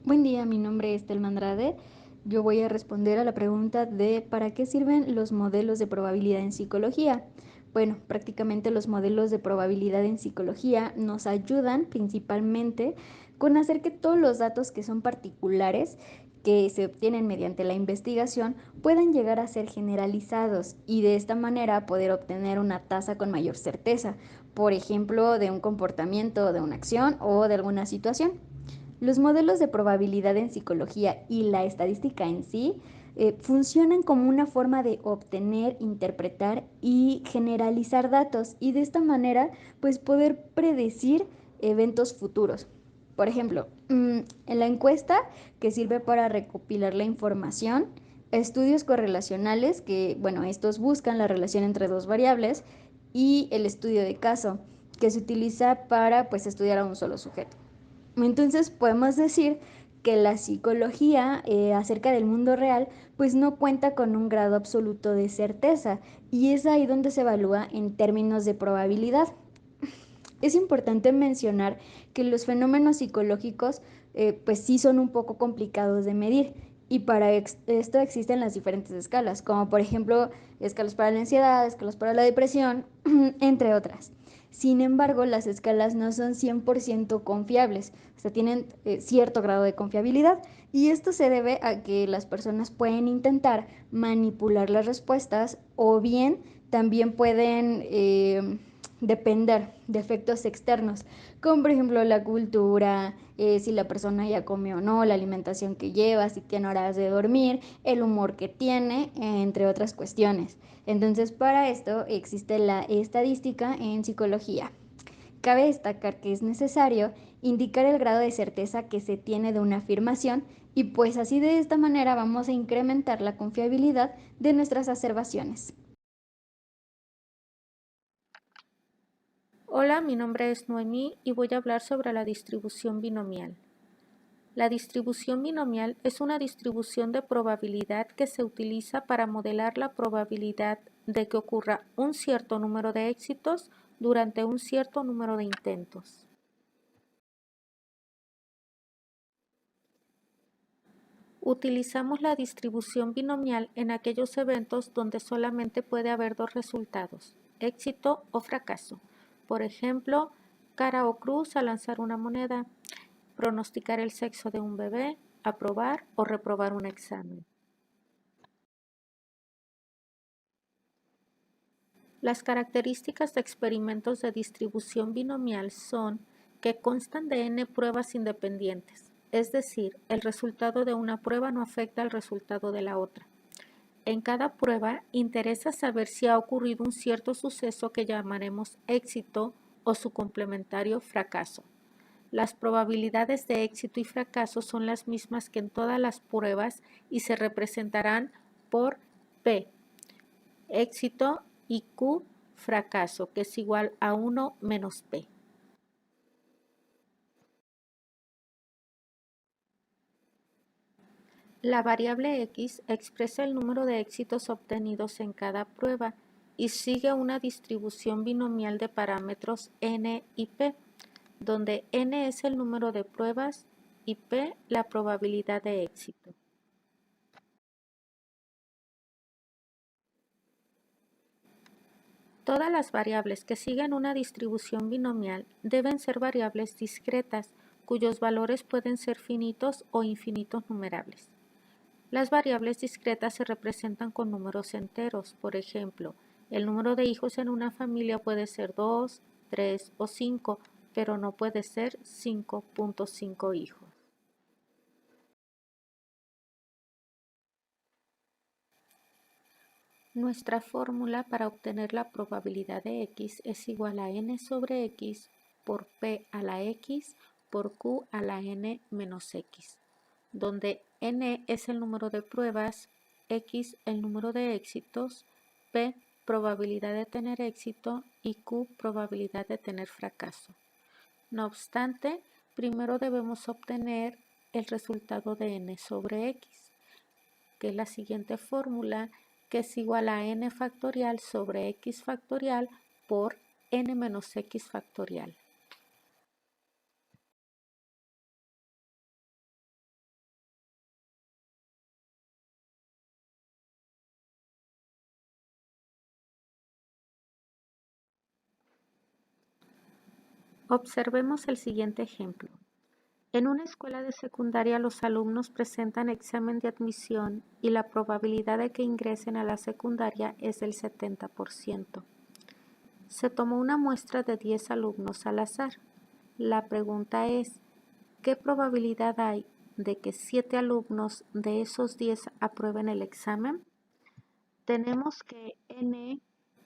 Buen día, mi nombre es Telma Andrade. Yo voy a responder a la pregunta de ¿para qué sirven los modelos de probabilidad en psicología? Bueno, prácticamente los modelos de probabilidad en psicología nos ayudan principalmente con hacer que todos los datos que son particulares que se obtienen mediante la investigación puedan llegar a ser generalizados y de esta manera poder obtener una tasa con mayor certeza, por ejemplo, de un comportamiento, de una acción o de alguna situación. Los modelos de probabilidad en psicología y la estadística en sí funcionan como una forma de obtener, interpretar y generalizar datos y de esta manera pues poder predecir eventos futuros. Por ejemplo, en la encuesta que sirve para recopilar la información, estudios correlacionales que, bueno, estos buscan la relación entre dos variables y el estudio de caso que se utiliza para pues estudiar a un solo sujeto. Entonces podemos decir que la psicología acerca del mundo real pues no cuenta con un grado absoluto de certeza y es ahí donde se evalúa en términos de probabilidad. Es importante mencionar que los fenómenos psicológicos pues sí son un poco complicados de medir y para esto existen las diferentes escalas, como por ejemplo escalas para la ansiedad, escalas para la depresión, entre otras. Sin embargo, las escalas no son 100% confiables, o sea, tienen cierto grado de confiabilidad y esto se debe a que las personas pueden intentar manipular las respuestas o bien también pueden depender de efectos externos, como por ejemplo la cultura, si la persona ya come o no, la alimentación que lleva, si tiene horas de dormir, el humor que tiene, entre otras cuestiones. Entonces, para esto existe la estadística en psicología. Cabe destacar que es necesario indicar el grado de certeza que se tiene de una afirmación y pues así de esta manera vamos a incrementar la confiabilidad de nuestras observaciones. Hola, mi nombre es Noemí y voy a hablar sobre la distribución binomial. La distribución binomial es una distribución de probabilidad que se utiliza para modelar la probabilidad de que ocurra un cierto número de éxitos durante un cierto número de intentos. Utilizamos la distribución binomial en aquellos eventos donde solamente puede haber dos resultados, éxito o fracaso. Por ejemplo, cara o cruz al lanzar una moneda, pronosticar el sexo de un bebé, aprobar o reprobar un examen. Las características de experimentos de distribución binomial son que constan de n pruebas independientes, es decir, el resultado de una prueba no afecta al resultado de la otra. En cada prueba interesa saber si ha ocurrido un cierto suceso que llamaremos éxito o su complementario fracaso. Las probabilidades de éxito y fracaso son las mismas que en todas las pruebas y se representarán por P, éxito, y Q, fracaso, que es igual a 1 menos P. La variable X expresa el número de éxitos obtenidos en cada prueba y sigue una distribución binomial de parámetros n y p, donde n es el número de pruebas y p la probabilidad de éxito. Todas las variables que siguen una distribución binomial deben ser variables discretas, cuyos valores pueden ser finitos o infinitos numerables. Las variables discretas se representan con números enteros. Por ejemplo, el número de hijos en una familia puede ser 2, 3 o 5, pero no puede ser 5.5 hijos. Nuestra fórmula para obtener la probabilidad de x es igual a n sobre x por p a la x por q a la n menos x, donde n es el número de pruebas, x el número de éxitos, p probabilidad de tener éxito y q probabilidad de tener fracaso. No obstante, primero debemos obtener el resultado de n sobre x, que es la siguiente fórmula, que es igual a n factorial sobre x factorial por n menos x factorial. Observemos el siguiente ejemplo. En una escuela de secundaria los alumnos presentan examen de admisión y la probabilidad de que ingresen a la secundaria es del 70%. Se tomó una muestra de 10 alumnos al azar. La pregunta es, ¿qué probabilidad hay de que 7 alumnos de esos 10 aprueben el examen? Tenemos que n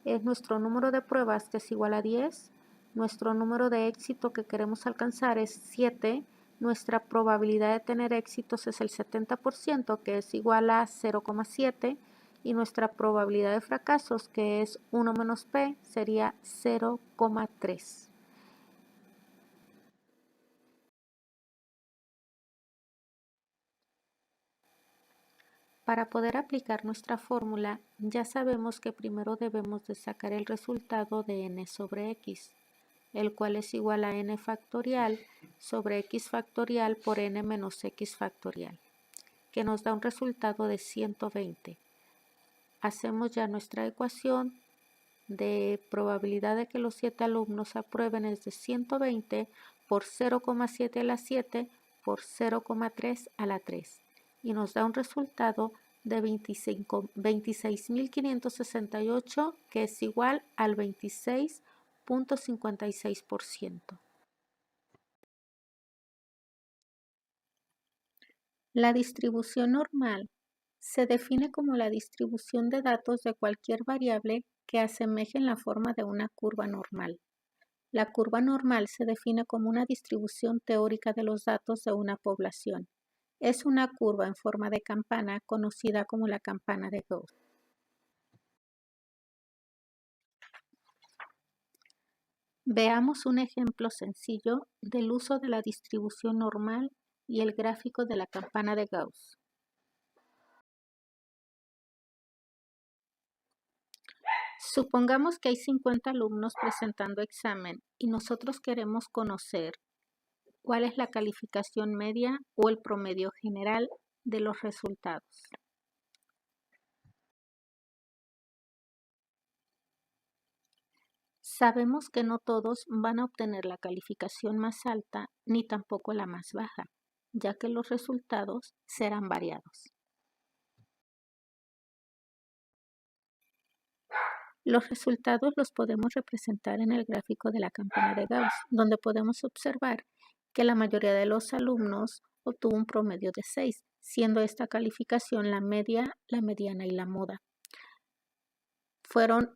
es nuestro número de pruebas, que es igual a 10, nuestro número de éxito que queremos alcanzar es 7, nuestra probabilidad de tener éxitos es el 70%, que es igual a 0,7, y nuestra probabilidad de fracasos, que es 1 menos p, sería 0,3. Para poder aplicar nuestra fórmula, ya sabemos que primero debemos de sacar el resultado de n sobre x, el cual es igual a n factorial sobre x factorial por n menos x factorial, que nos da un resultado de 120. Hacemos ya nuestra ecuación de probabilidad de que los 7 alumnos aprueben es de 120 por 0,7 a la 7 por 0,3 a la 3 y nos da un resultado de 26.568, que es igual al 26,56%. La distribución normal se define como la distribución de datos de cualquier variable que asemejen la forma de una curva normal. La curva normal se define como una distribución teórica de los datos de una población. Es una curva en forma de campana conocida como la campana de Gauss. Veamos un ejemplo sencillo del uso de la distribución normal y el gráfico de la campana de Gauss. Supongamos que hay 50 alumnos presentando examen y nosotros queremos conocer cuál es la calificación media o el promedio general de los resultados. Sabemos que no todos van a obtener la calificación más alta ni tampoco la más baja, ya que los resultados serán variados. Los resultados los podemos representar en el gráfico de la campana de Gauss, donde podemos observar que la mayoría de los alumnos obtuvo un promedio de 6, siendo esta calificación la media, la mediana y la moda. Fueron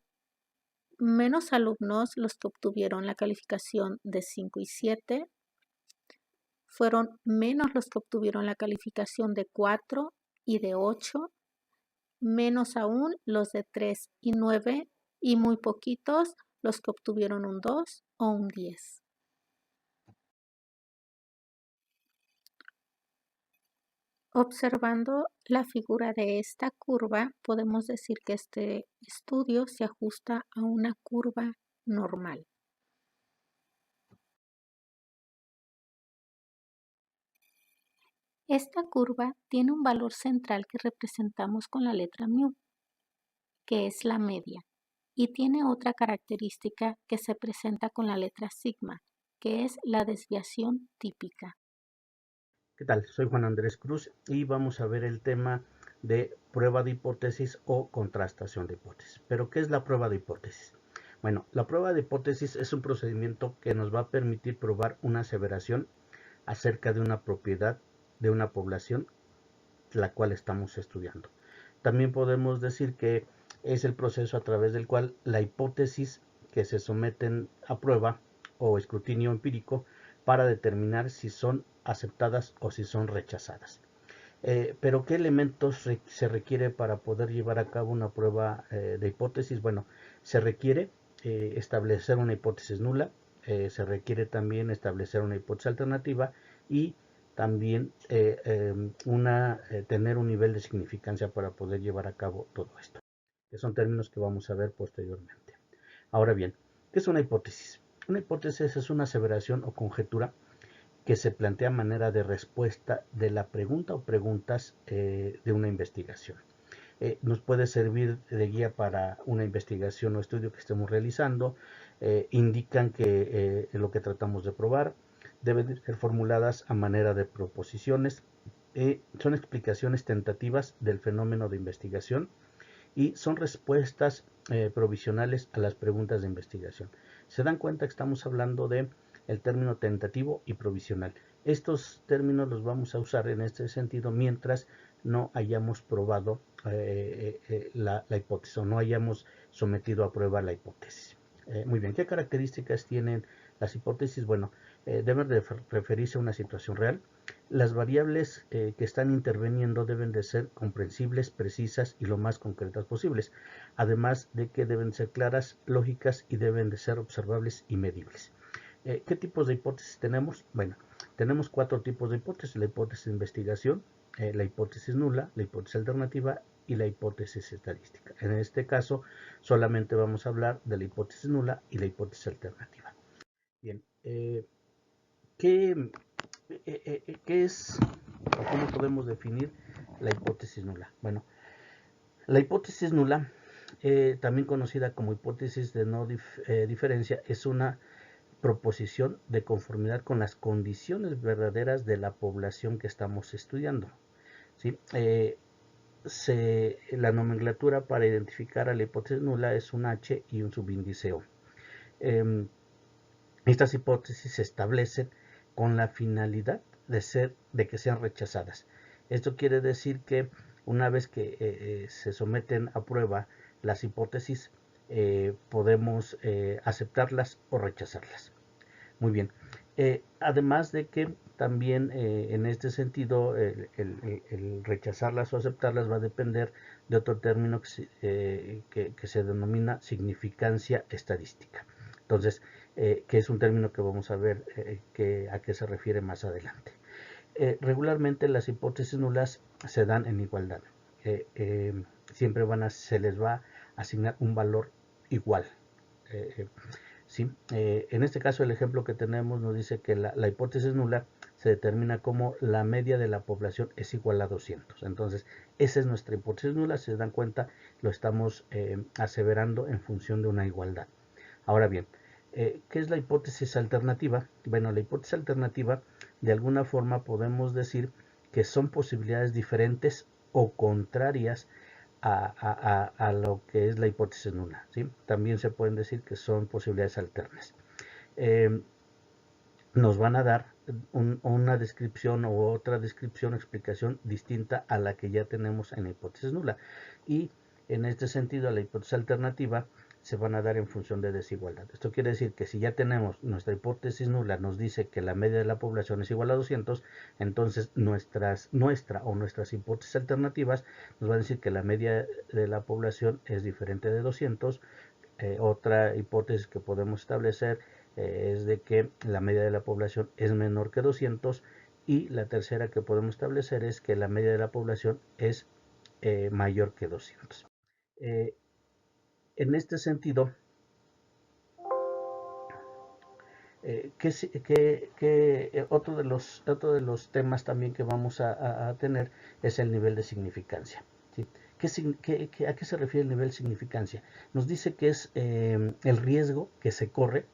menos alumnos los que obtuvieron la calificación de 5 y 7, fueron menos los que obtuvieron la calificación de 4 y de 8, menos aún los de 3 y 9, y muy poquitos los que obtuvieron un 2 o un 10. Observando la figura de esta curva, podemos decir que este estudio se ajusta a una curva normal. Esta curva tiene un valor central que representamos con la letra mu, que es la media, y tiene otra característica que se presenta con la letra sigma, que es la desviación típica. ¿Qué tal? Soy Juan Andrés Cruz y vamos a ver el tema de prueba de hipótesis o contrastación de hipótesis. ¿Pero qué es la prueba de hipótesis? Bueno, la prueba de hipótesis es un procedimiento que nos va a permitir probar una aseveración acerca de una propiedad de una población la cual estamos estudiando. También podemos decir que es el proceso a través del cual la hipótesis que se someten a prueba o escrutinio empírico para determinar si son aceptadas o si son rechazadas. Pero ¿qué elementos se requiere para poder llevar a cabo una prueba de hipótesis? Bueno, se requiere establecer una hipótesis nula, se requiere también establecer una hipótesis alternativa y también tener un nivel de significancia para poder llevar a cabo todo esto, que son términos que vamos a ver posteriormente. Ahora bien, ¿qué es una hipótesis? Una hipótesis es una aseveración o conjetura que se plantea a manera de respuesta de la pregunta o preguntas de una investigación. Nos puede servir de guía para una investigación o estudio que estemos realizando, indican que lo que tratamos de probar deben ser formuladas a manera de proposiciones. Son explicaciones tentativas del fenómeno de investigación y son respuestas provisionales a las preguntas de investigación. Se dan cuenta que estamos hablando de el término tentativo y provisional. Estos términos los vamos a usar en este sentido mientras no hayamos probado la hipótesis o no hayamos sometido a prueba la hipótesis. Muy bien, ¿qué características tienen las hipótesis? Bueno, deben referirse a una situación real. Las variables que están interviniendo deben de ser comprensibles, precisas y lo más concretas posibles, además de que deben ser claras, lógicas y deben de ser observables y medibles. ¿Qué tipos de hipótesis tenemos? Bueno, tenemos 4 tipos de hipótesis: la hipótesis de investigación, la hipótesis nula, la hipótesis alternativa y la hipótesis estadística. En este caso, solamente vamos a hablar de la hipótesis nula y la hipótesis alternativa. Bien, ¿qué es o cómo podemos definir la hipótesis nula? Bueno, la hipótesis nula, también conocida como hipótesis de no diferencia, es una proposición de conformidad con las condiciones verdaderas de la población que estamos estudiando. ¿Sí? La nomenclatura para identificar a la hipótesis nula es un H y un subíndice O. Estas hipótesis se establecen con la finalidad de que sean rechazadas. Esto quiere decir que una vez que se someten a prueba las hipótesis, podemos aceptarlas o rechazarlas. Muy bien. Además de que también en este sentido el rechazarlas o aceptarlas va a depender de otro término que se denomina significancia estadística. Entonces, que es un término que vamos a ver a qué se refiere más adelante. Regularmente las hipótesis nulas se dan en igualdad. Siempre se les va a asignar un valor igual. ¿Sí? En este caso el ejemplo que tenemos nos dice que la hipótesis nula se determina como la media de la población es igual a 200. Entonces esa es nuestra hipótesis nula. Si se dan cuenta, lo estamos aseverando en función de una igualdad. Ahora bien, ¿qué es la hipótesis alternativa? Bueno, la hipótesis alternativa, de alguna forma podemos decir que son posibilidades diferentes o contrarias a lo que es la hipótesis nula. ¿Sí? También se pueden decir que son posibilidades alternas. Nos van a dar una descripción u otra descripción, explicación distinta a la que ya tenemos en la hipótesis nula. Y en este sentido, la hipótesis alternativa se van a dar en función de desigualdad. Esto quiere decir que si ya tenemos nuestra hipótesis nula, nos dice que la media de la población es igual a 200, entonces nuestras hipótesis alternativas nos van a decir que la media de la población es diferente de 200. Otra hipótesis que podemos establecer es de que la media de la población es menor que 200, y la tercera que podemos establecer es que la media de la población es mayor que 200. En este sentido, otro de los temas también que vamos a tener es el nivel de significancia. ¿Sí? ¿A qué se refiere el nivel de significancia? Nos dice que es el riesgo que se corre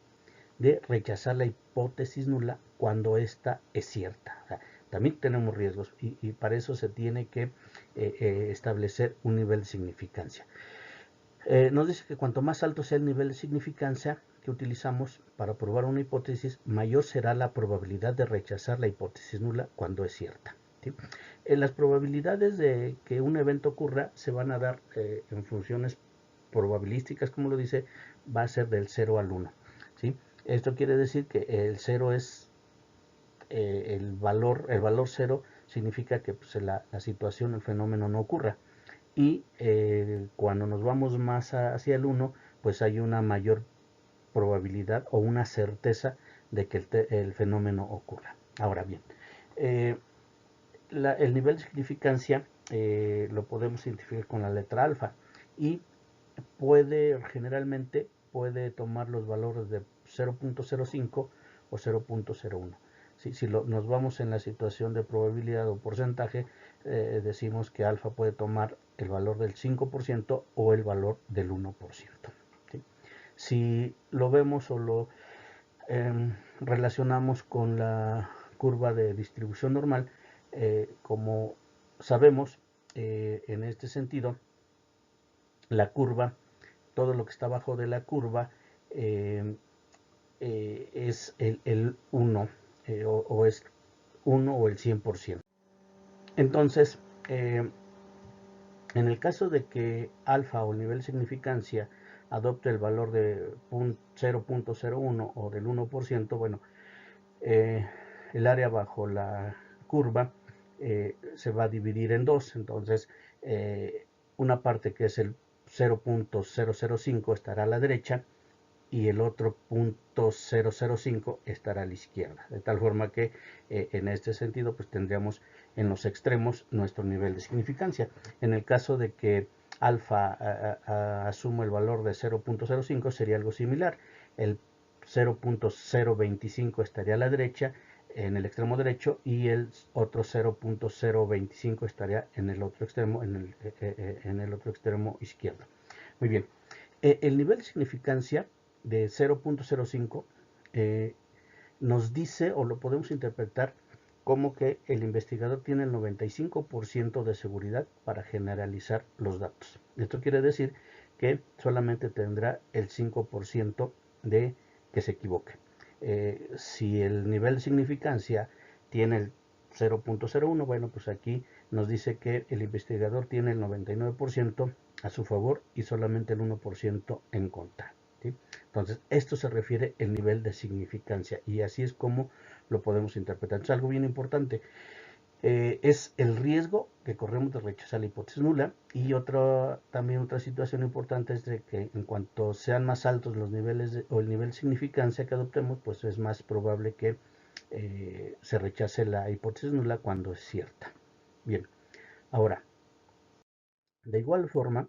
de rechazar la hipótesis nula cuando ésta es cierta. O sea, también tenemos riesgos y para eso se tiene que establecer un nivel de significancia. Nos dice que cuanto más alto sea el nivel de significancia que utilizamos para probar una hipótesis, mayor será la probabilidad de rechazar la hipótesis nula cuando es cierta. ¿Sí? Las probabilidades de que un evento ocurra se van a dar en funciones probabilísticas, como lo dice, va a ser del 0 al 1. ¿Sí? Esto quiere decir que el 0 es el valor 0 significa que pues, la situación, el fenómeno no ocurra. Y cuando nos vamos más hacia el 1, pues hay una mayor probabilidad o una certeza de que el fenómeno ocurra. Ahora bien, el nivel de significancia lo podemos identificar con la letra alfa y generalmente puede tomar los valores de 0.05 o 0.01. Si nos vamos en la situación de probabilidad o porcentaje, decimos que alfa puede tomar el valor del 5% o el valor del 1%. ¿Sí? Si lo vemos o lo relacionamos con la curva de distribución normal, como sabemos, en este sentido, la curva, todo lo que está abajo de la curva es el 1 o es 1 o el 100%. Entonces, en el caso de que alfa o el nivel de significancia adopte el valor de 0.01 o del 1%, bueno, el área bajo la curva se va a dividir en dos. Entonces, una parte que es el 0.005 estará a la derecha y el otro 0.005 estará a la izquierda, de tal forma que en este sentido pues tendríamos en los extremos nuestro nivel de significancia. En el caso de que alfa asuma el valor de 0.05 sería algo similar, el 0.025 estaría a la derecha en el extremo derecho y el otro 0.025 estaría en el otro extremo, en el otro extremo izquierdo. Muy bien, el nivel de significancia de 0.05 nos dice, o lo podemos interpretar como que el investigador tiene el 95% de seguridad para generalizar los datos. Esto quiere decir que solamente tendrá el 5% de que se equivoque. Si el nivel de significancia tiene el 0.01, bueno, pues aquí nos dice que el investigador tiene el 99% a su favor y solamente el 1% en contra, ¿sí? Entonces, esto se refiere al nivel de significancia y así es como lo podemos interpretar. Entonces, algo bien importante es el riesgo que corremos de rechazar la hipótesis nula y también otra situación importante es de que en cuanto sean más altos los niveles o el nivel de significancia que adoptemos, pues es más probable que se rechace la hipótesis nula cuando es cierta. Bien, ahora, de igual forma,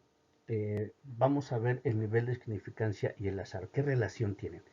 vamos a ver el nivel de significancia y el azar. ¿Qué relación tienen?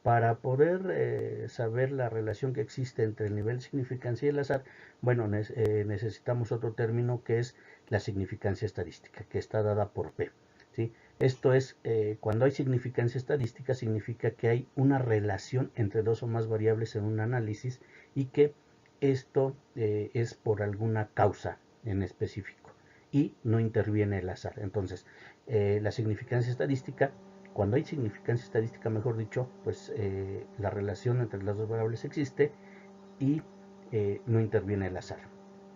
Para poder saber la relación que existe entre el nivel de significancia y el azar, bueno, necesitamos otro término que es la significancia estadística, que está dada por P, ¿sí? Esto es, cuando hay significancia estadística, significa que hay una relación entre dos o más variables en un análisis y que esto es por alguna causa en específico y no interviene el azar. Entonces, la significancia estadística, cuando hay significancia estadística, mejor dicho, pues la relación entre las dos variables existe y no interviene el azar.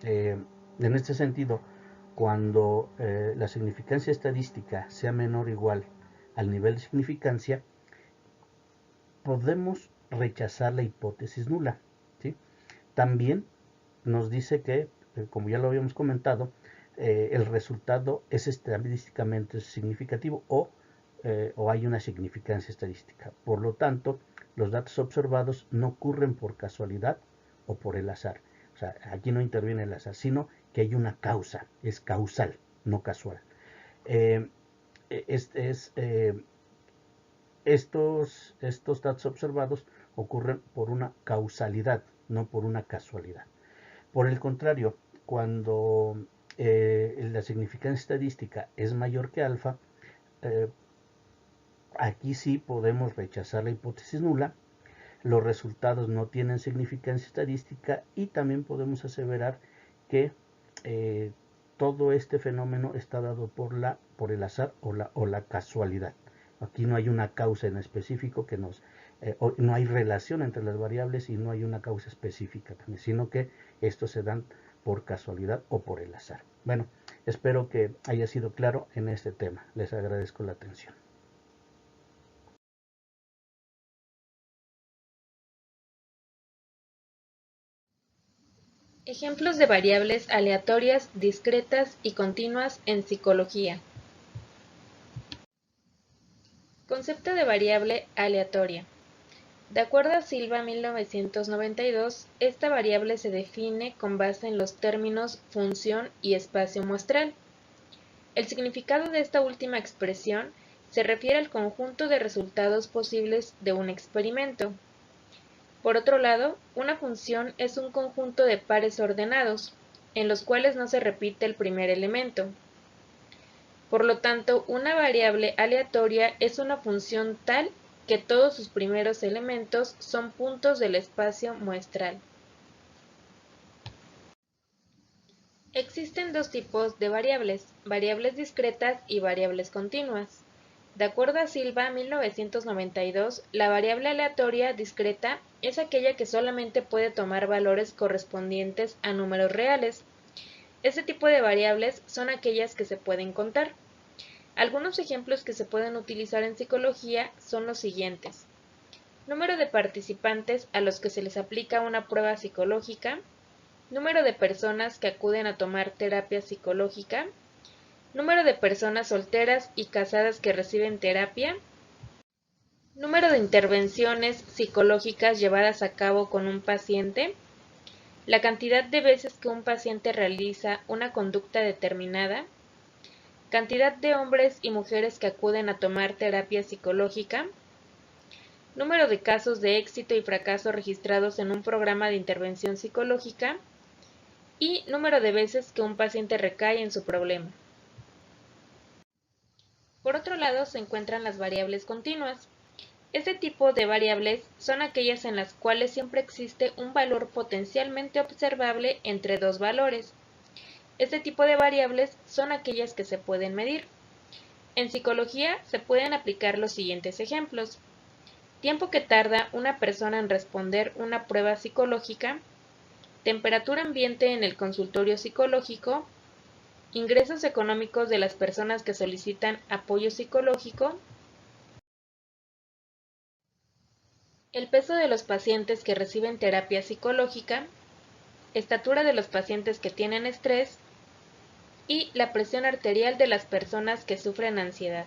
En este sentido, cuando la significancia estadística sea menor o igual al nivel de significancia, podemos rechazar la hipótesis nula, ¿sí? También nos dice que, como ya lo habíamos comentado, el resultado es estadísticamente significativo o hay una significancia estadística. Por lo tanto, los datos observados no ocurren por casualidad o por el azar. O sea, aquí no interviene el azar, sino que hay una causa, es causal, no casual. Eh, estos datos observados ocurren por una causalidad, no por una casualidad. Por el contrario, cuando la significancia estadística es mayor que alfa, eh, aquí sí podemos rechazar la hipótesis nula, los resultados no tienen significancia estadística y también podemos aseverar que todo este fenómeno está dado por el azar o la casualidad. Aquí no hay una causa en específico que no hay relación entre las variables y no hay una causa específica también, sino que estos se dan por casualidad o por el azar. Bueno, espero que haya sido claro en este tema. Les agradezco la atención. Ejemplos de variables aleatorias, discretas y continuas en psicología. Concepto de variable aleatoria. De acuerdo a Silva 1992, esta variable se define con base en los términos función y espacio muestral. El significado de esta última expresión se refiere al conjunto de resultados posibles de un experimento. Por otro lado, una función es un conjunto de pares ordenados, en los cuales no se repite el primer elemento. Por lo tanto, una variable aleatoria es una función tal que todos sus primeros elementos son puntos del espacio muestral. Existen dos tipos de variables discretas y variables continuas. De acuerdo a Silva, 1992, la variable aleatoria discreta es aquella que solamente puede tomar valores correspondientes a números reales. Este tipo de variables son aquellas que se pueden contar. Algunos ejemplos que se pueden utilizar en psicología son los siguientes: número de participantes a los que se les aplica una prueba psicológica, número de personas que acuden a tomar terapia psicológica, número de personas solteras y casadas que reciben terapia, número de intervenciones psicológicas llevadas a cabo con un paciente, la cantidad de veces que un paciente realiza una conducta determinada, cantidad de hombres y mujeres que acuden a tomar terapia psicológica, número de casos de éxito y fracaso registrados en un programa de intervención psicológica y número de veces que un paciente recae en su problema. Por otro lado se encuentran las variables continuas. Este tipo de variables son aquellas en las cuales siempre existe un valor potencialmente observable entre dos valores. Este tipo de variables son aquellas que se pueden medir. En psicología se pueden aplicar los siguientes ejemplos: tiempo que tarda una persona en responder una prueba psicológica, temperatura ambiente en el consultorio psicológico, ingresos económicos de las personas que solicitan apoyo psicológico, el peso de los pacientes que reciben terapia psicológica, estatura de los pacientes que tienen estrés y la presión arterial de las personas que sufren ansiedad.